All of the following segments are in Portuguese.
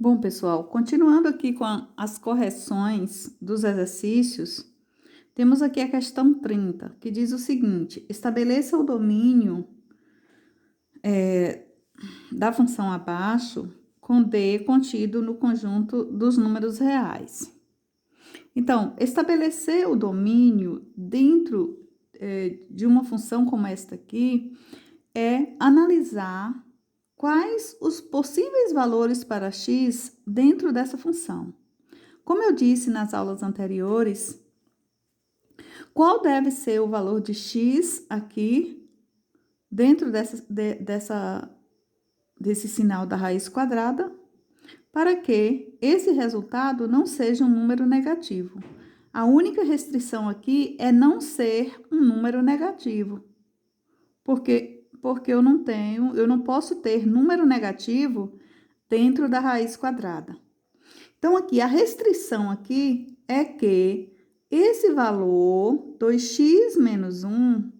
Bom, pessoal, continuando aqui com as correções dos exercícios, temos aqui a questão 30, que diz o seguinte: estabeleça o domínio da função abaixo com D contido no conjunto dos números reais. Então, estabelecer o domínio dentro de uma função como esta aqui é analisar quais os possíveis valores para x dentro dessa função. Como eu disse nas aulas anteriores, qual deve ser o valor de x aqui dentro desse sinal da raiz quadrada para que esse resultado não seja um número negativo. A única restrição aqui é não ser um número negativo, porque eu não posso ter número negativo dentro da raiz quadrada. Então, aqui, a restrição aqui é que esse valor, 2x menos 1,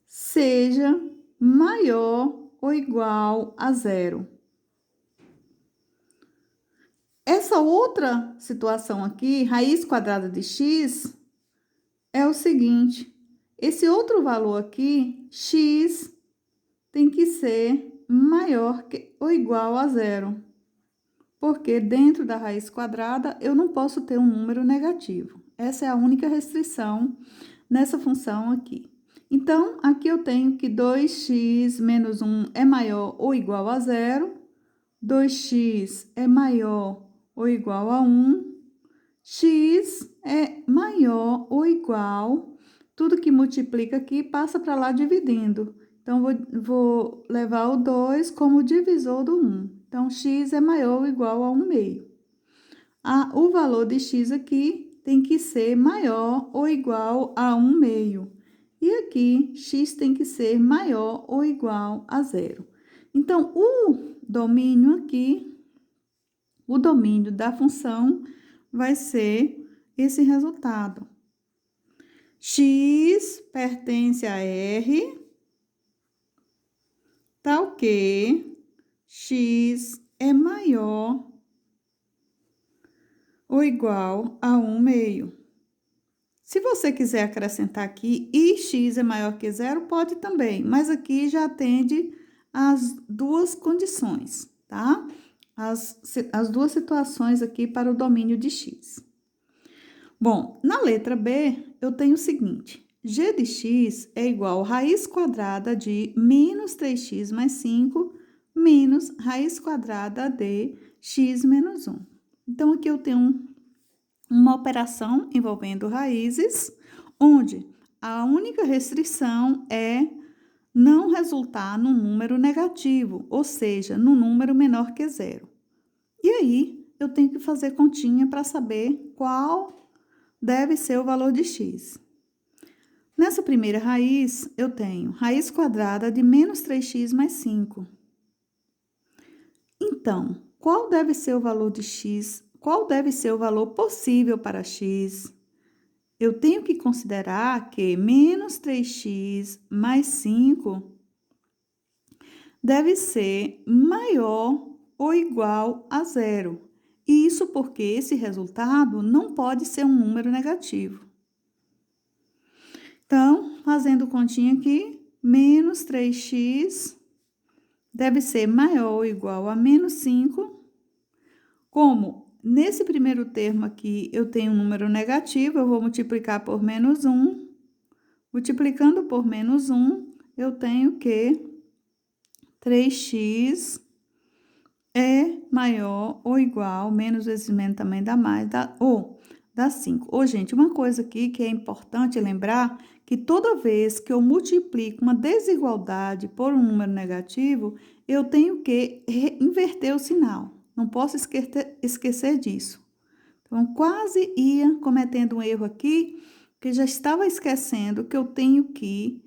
seja maior ou igual a zero. Essa outra situação aqui, raiz quadrada de x, é o seguinte: esse outro valor aqui, x, tem que ser maior ou igual a zero. Porque dentro da raiz quadrada eu não posso ter um número negativo. Essa é a única restrição nessa função aqui. Então, aqui eu tenho que 2x menos 1 é maior ou igual a zero, 2x é maior ou igual a 1, x é maior ou igual, tudo que multiplica aqui passa para lá dividindo. Então, vou levar o 2 como divisor do 1. Então, x é maior ou igual a 1 meio. O valor de x aqui tem que ser maior ou igual a 1 meio. E aqui, x tem que ser maior ou igual a zero. Então, o domínio aqui, o domínio da função vai ser esse resultado. X pertence a R, tal que x é maior ou igual a 1 meio. Se você quiser acrescentar aqui e x é maior que zero, pode também, mas aqui já atende as duas condições, tá? As duas situações aqui para o domínio de x. Bom, na letra B, eu tenho o seguinte: g de x é igual a raiz quadrada de menos 3x mais 5 menos raiz quadrada de x menos 1. Então, aqui eu tenho uma operação envolvendo raízes, onde a única restrição é não resultar num número negativo, ou seja, num número menor que zero. E aí, eu tenho que fazer continha para saber qual deve ser o valor de x. Nessa primeira raiz, eu tenho raiz quadrada de menos 3x mais 5. Então, qual deve ser o valor de x? Qual deve ser o valor possível para x? Eu tenho que considerar que menos 3x mais 5 deve ser maior ou igual a zero. E isso porque esse resultado não pode ser um número negativo. Então, fazendo continha aqui, menos 3x deve ser maior ou igual a menos 5. Como nesse primeiro termo aqui eu tenho um número negativo, eu vou multiplicar por menos 1. Multiplicando por menos 1, eu tenho que 3x é maior ou igual, menos vezes menos também dá mais, dá 5. Gente, uma coisa aqui que é importante lembrar, que toda vez que eu multiplico uma desigualdade por um número negativo, eu tenho que inverter o sinal. Não posso esquecer disso. Então, quase ia cometendo um erro aqui, que já estava esquecendo que eu tenho que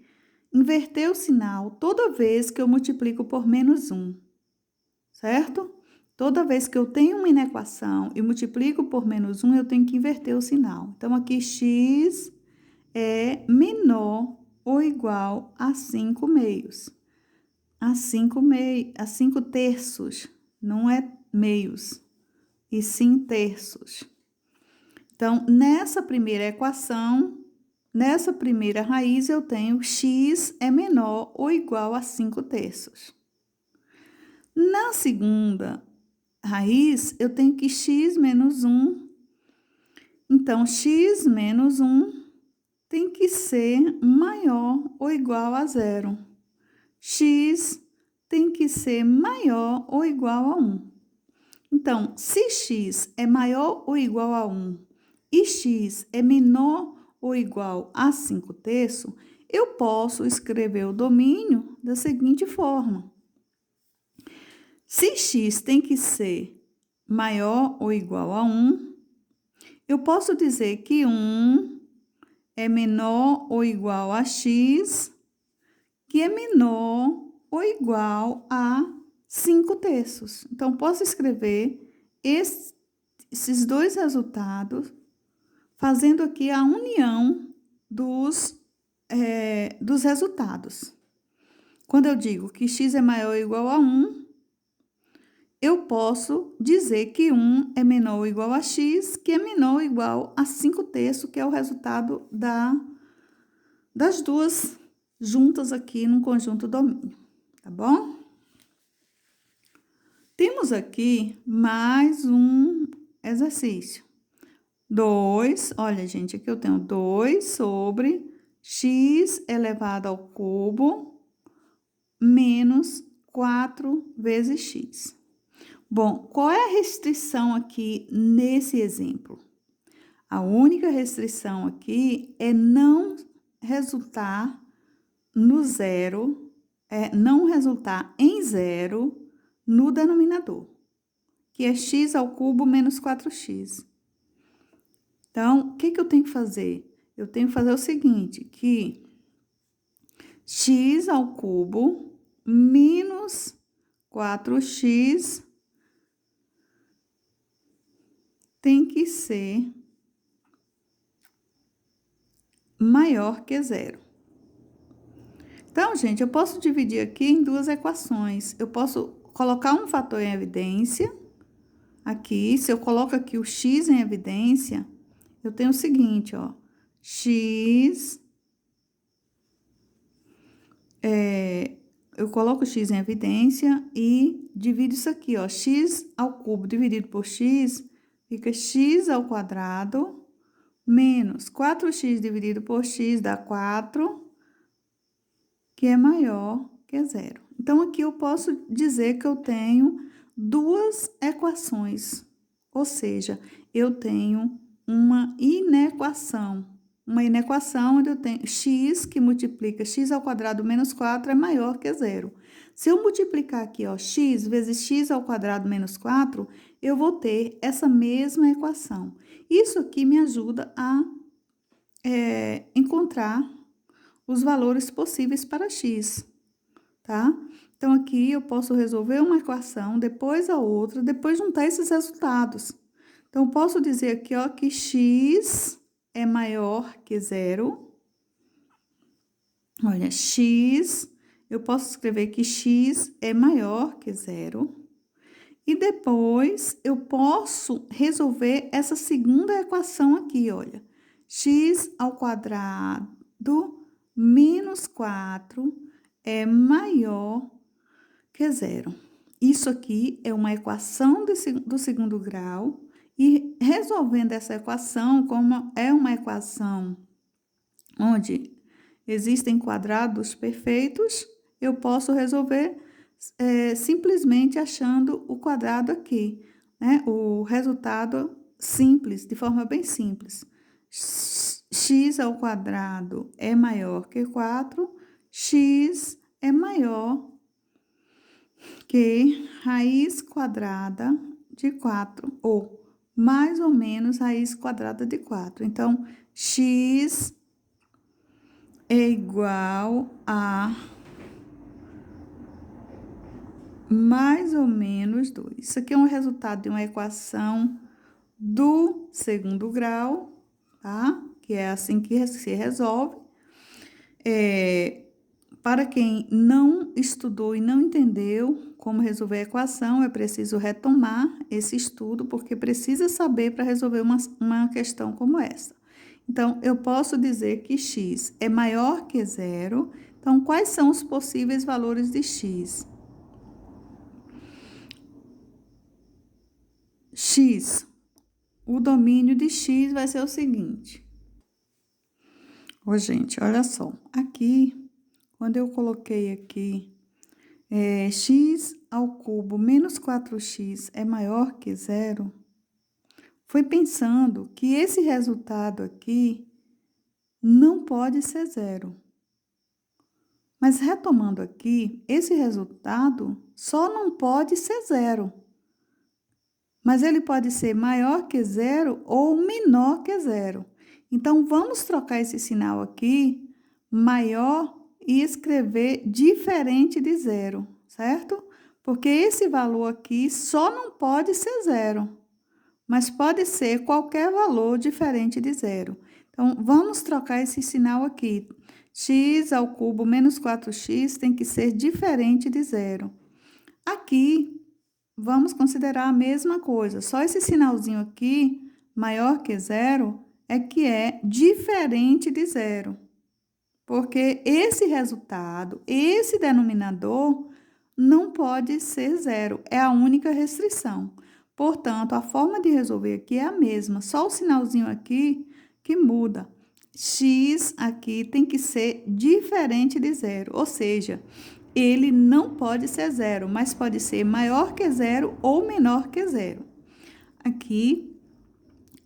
inverter o sinal toda vez que eu multiplico por menos 1. Certo? Toda vez que eu tenho uma inequação e multiplico por menos 1, eu tenho que inverter o sinal. Então, aqui x é menor ou igual a 5 meios. A 5 terços, não é meios, e sim terços. Então, nessa primeira equação, nessa primeira raiz, eu tenho x é menor ou igual a 5 terços. Na segunda raiz, eu tenho que x menos 1. Então, x menos 1 tem que ser maior ou igual a 0. X tem que ser maior ou igual a 1. Então, se x é maior ou igual a 1 e x é menor ou igual a 5 terços, eu posso escrever o domínio da seguinte forma. Se x tem que ser maior ou igual a 1, eu posso dizer que 1 é menor ou igual a x, que é menor ou igual a 5 terços. Então, posso escrever esses dois resultados, fazendo aqui a união dos resultados. Quando eu digo que x é maior ou igual a 1, eu posso dizer que 1 é menor ou igual a x, que é menor ou igual a 5 terços, que é o resultado das duas juntas aqui no conjunto domínio, tá bom? Temos aqui mais um exercício. 2, olha, gente, aqui eu tenho 2 sobre x elevado ao cubo menos 4 vezes x. Bom, qual é a restrição aqui nesse exemplo? A única restrição aqui é não resultar no zero, não resultar em zero no denominador, que é x ao cubo menos 4x. Então, o que eu tenho que fazer? Eu tenho que fazer o seguinte, que x ao cubo menos 4x tem que ser maior que zero. Então, gente, eu posso dividir aqui em duas equações. Eu posso colocar um fator em evidência. Aqui, se eu coloco aqui o x em evidência, eu tenho o seguinte, ó. X... eu coloco x em evidência e divido isso aqui, ó. X ao cubo dividido por x, fica x ao quadrado menos 4x dividido por x dá 4, que é maior que zero. Então, aqui eu posso dizer que eu tenho duas equações, ou seja, eu tenho uma inequação. Uma inequação onde eu tenho x que multiplica x ao quadrado menos 4 é maior que zero. Se eu multiplicar aqui, ó, x vezes x ao quadrado menos 4, eu vou ter essa mesma equação. Isso aqui me ajuda a encontrar os valores possíveis para x, tá? Então, aqui eu posso resolver uma equação, depois a outra, depois juntar esses resultados. Então, eu posso dizer aqui, ó, que x é maior que zero. Olha, x, eu posso escrever que x é maior que zero. E depois, eu posso resolver essa segunda equação aqui, olha. X ao quadrado menos 4 é maior que zero. Isso aqui é uma equação do segundo grau. E resolvendo essa equação, como é uma equação onde existem quadrados perfeitos, eu posso resolver simplesmente achando o quadrado aqui, né? O resultado simples, de forma bem simples. X ao quadrado é maior que 4, x é maior que raiz quadrada de 4, ou mais ou menos raiz quadrada de 4. Então, x é igual a mais ou menos 2. Isso aqui é um resultado de uma equação do segundo grau, tá? Que é assim que se resolve. Para quem não estudou e não entendeu como resolver a equação, é preciso retomar esse estudo, porque precisa saber para resolver uma questão como essa. Então, eu posso dizer que x é maior que zero. Então, quais são os possíveis valores de x? X, o domínio de x vai ser o seguinte. Ô, gente, olha só. Aqui, quando eu coloquei aqui x ao cubo menos 4x é maior que zero, foi pensando que esse resultado aqui não pode ser zero. Mas retomando aqui, esse resultado só não pode ser zero. Mas ele pode ser maior que zero ou menor que zero. Então, vamos trocar esse sinal aqui, maior, e escrever diferente de zero, certo? Porque esse valor aqui só não pode ser zero, mas pode ser qualquer valor diferente de zero. Então, vamos trocar esse sinal aqui. X ao cubo menos 4x tem que ser diferente de zero. Aqui, vamos considerar a mesma coisa, só esse sinalzinho aqui, maior que zero, é que é diferente de zero. Porque esse resultado, esse denominador, não pode ser zero, é a única restrição. Portanto, a forma de resolver aqui é a mesma, só o sinalzinho aqui que muda. X aqui tem que ser diferente de zero, ou seja, ele não pode ser zero, mas pode ser maior que zero ou menor que zero. Aqui,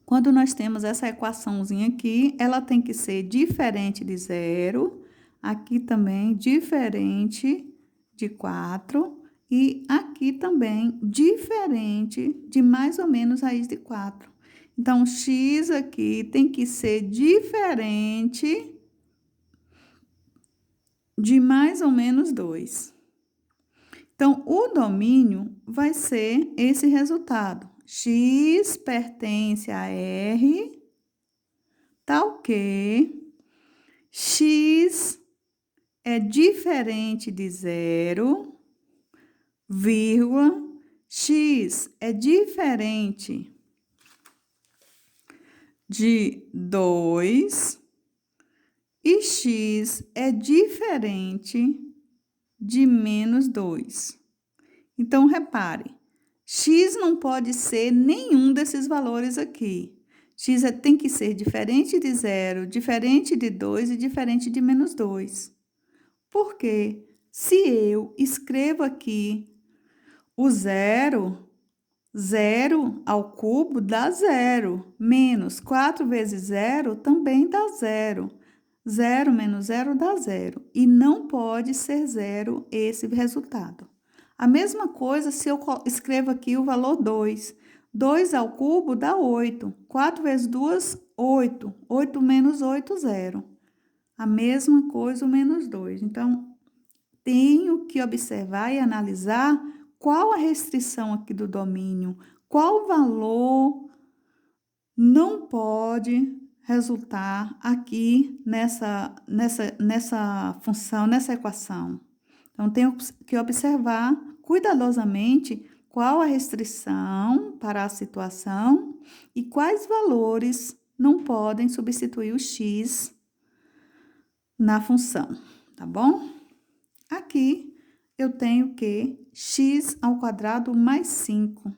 quando nós temos essa equaçãozinha aqui, ela tem que ser diferente de zero, aqui também diferente de 4 e aqui também diferente de mais ou menos raiz de 4. Então, x aqui tem que ser diferente de mais ou menos 2. Então, o domínio vai ser esse resultado. X pertence a R, tal que x é diferente de zero, vírgula, x é diferente de 2 e x é diferente de menos 2. Então, repare, x não pode ser nenhum desses valores aqui. X tem que ser diferente de zero, diferente de 2 e diferente de menos 2. Por quê? Se eu escrevo aqui o zero, zero ao cubo dá zero, menos 4 vezes zero também dá zero. Zero menos zero dá zero, e não pode ser zero esse resultado. A mesma coisa se eu escrevo aqui o valor 2. 2 ao cubo dá 8. 4 vezes 2, 8. 8 menos 8, 0. A mesma coisa o menos 2. Então, tenho que observar e analisar qual a restrição aqui do domínio, qual valor não pode resultar aqui nessa função, nessa equação. Então, tenho que observar cuidadosamente qual a restrição para a situação e quais valores não podem substituir o x na função, tá bom? Aqui eu tenho que x ao quadrado mais 5.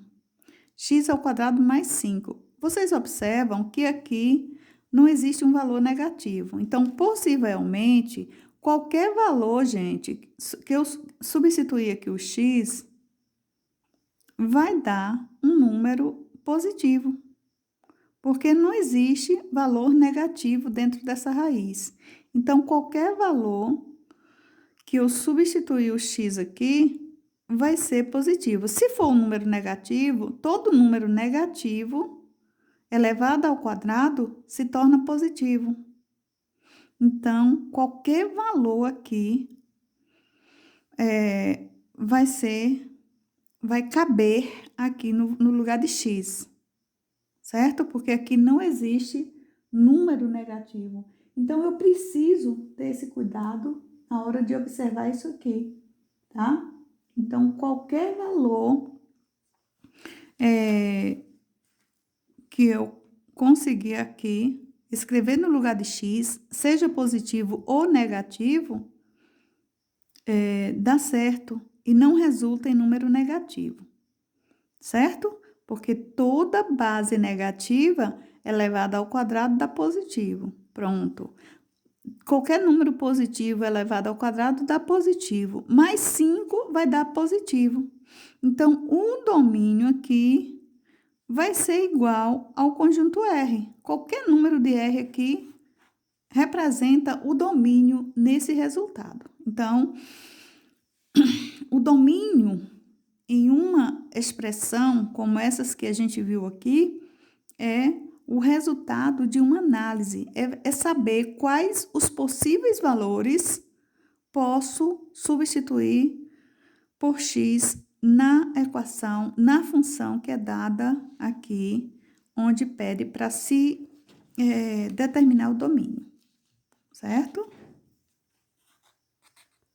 X ao quadrado mais 5. Vocês observam que aqui não existe um valor negativo. Então, possivelmente, qualquer valor, gente, que eu substituir aqui o x, vai dar um número positivo. Porque não existe valor negativo dentro dessa raiz. Então, qualquer valor que eu substituir o x aqui, vai ser positivo. Se for um número negativo, todo número negativo elevado ao quadrado se torna positivo. Então, qualquer valor aqui vai caber aqui no lugar de x, certo? Porque aqui não existe número negativo. Então, eu preciso ter esse cuidado na hora de observar isso aqui, tá? Então, qualquer valor que eu conseguir aqui, escrever no lugar de x, seja positivo ou negativo, dá certo e não resulta em número negativo, certo? Porque toda base negativa elevada ao quadrado dá positivo. Pronto. Qualquer número positivo elevado ao quadrado dá positivo. Mais 5 vai dar positivo. Então, o domínio aqui vai ser igual ao conjunto R. Qualquer número de R aqui representa o domínio nesse resultado. Então, o domínio em uma expressão como essas que a gente viu aqui é o resultado de uma análise, é saber quais os possíveis valores posso substituir por x na equação, na função que é dada aqui, onde pede para se determinar o domínio, certo?